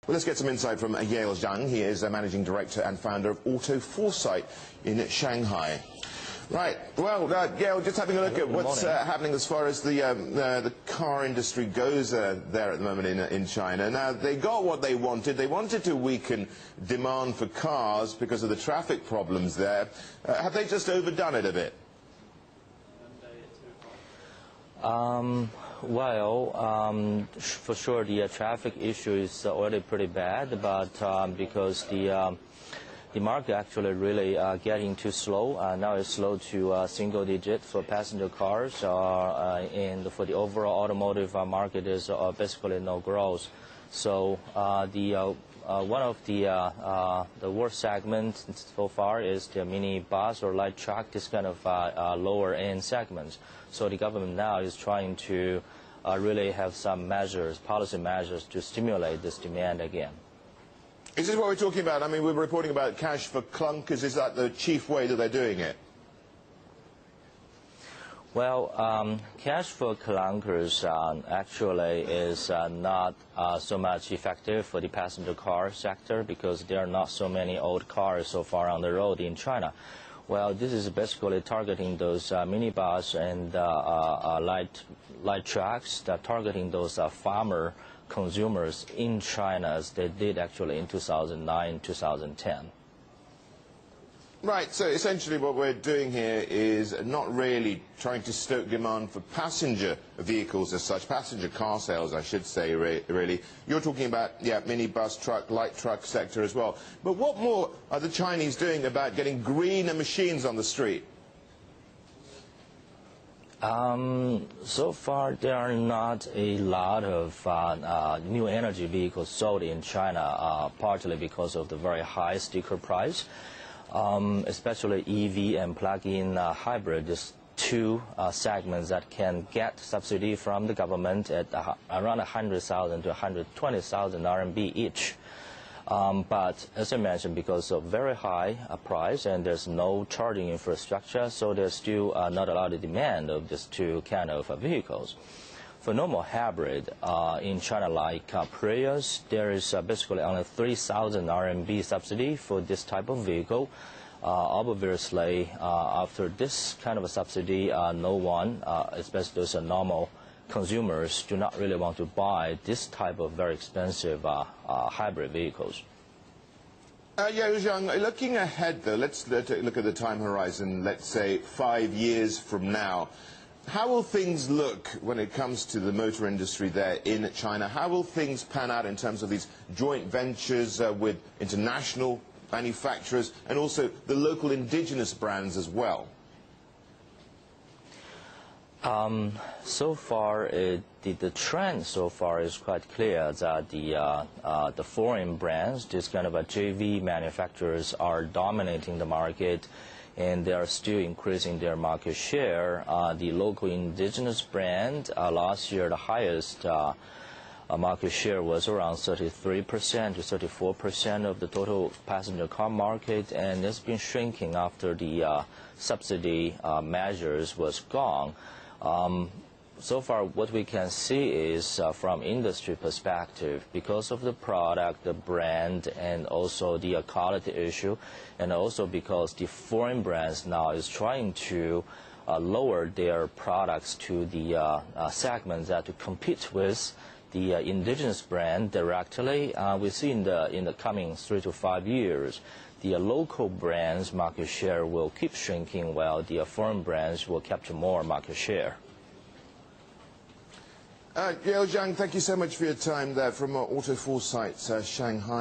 Well, let's get some insight from Yale Zhang. He is a managing director and founder of Autoforesight in Shanghai. Right. Well, Yale, just having a look at what's happening as far as the car industry goes there at the moment in China. Now, they got what they wanted. They wanted to weaken demand for cars because of the traffic problems there. Have they just overdone it a bit? For sure, the traffic issue is already pretty bad, but because the market actually really getting too slow. Now it's slow to single digit for passenger cars, and for the overall automotive market is basically no growth. So one of the worst segments so far is the mini bus or light truck, this kind of lower end segments. So the government now is trying to really have some measures, policy measures, to stimulate this demand again. Is this what we're talking about? I mean, we're reporting about cash for clunkers. Is that the chief way that they're doing it? Well, cash for clunkers actually is not so much effective for the passenger car sector because there are not so many old cars so far on the road in China. Well, this is basically targeting those minibus and light trucks, targeting those farmer consumers in China as they did actually in 2009, 2010. Right, so essentially what we're doing here is not really trying to stoke demand for passenger vehicles as such, passenger car sales, I should say, really. You're talking about, yeah, minibus, truck, light truck sector as well. But what more are the Chinese doing about getting greener machines on the street? So far, there are not a lot of new energy vehicles sold in China, partly because of the very high sticker price. Especially EV and plug-in hybrid, these two segments that can get subsidy from the government at around 100,000 to 120,000 RMB each. But as I mentioned, because of very high price and there's no charging infrastructure, so there's still not a lot of demand of these two kind of vehicles. For normal hybrid in China, like Prius, there is basically only 3,000 RMB subsidy for this type of vehicle. Obviously, after this kind of a subsidy, no one, especially those normal consumers, do not really want to buy this type of very expensive hybrid vehicles. Yale Zhang, looking ahead, though, let's look at the time horizon, let's say 5 years from now. How will things look when it comes to the motor industry there in China? How will things pan out in terms of these joint ventures with international manufacturers and also the local indigenous brands as well? So far, the trend so far is quite clear that the foreign brands, this kind of JV manufacturers, are dominating the market, and they are still increasing their market share. The local indigenous brand, last year the highest market share was around 33% to 34% of the total passenger car market, and it's been shrinking after the subsidy measures was gone. So far, what we can see is from industry perspective, because of the product, the brand, and also the quality issue, and also because the foreign brands now is trying to lower their products to the segments that to compete with the indigenous brand directly. We see in the coming 3 to 5 years, the local brands' market share will keep shrinking while the foreign brands will capture more market share. Yale Zhang, thank you so much for your time there from Autoforesight Shanghai.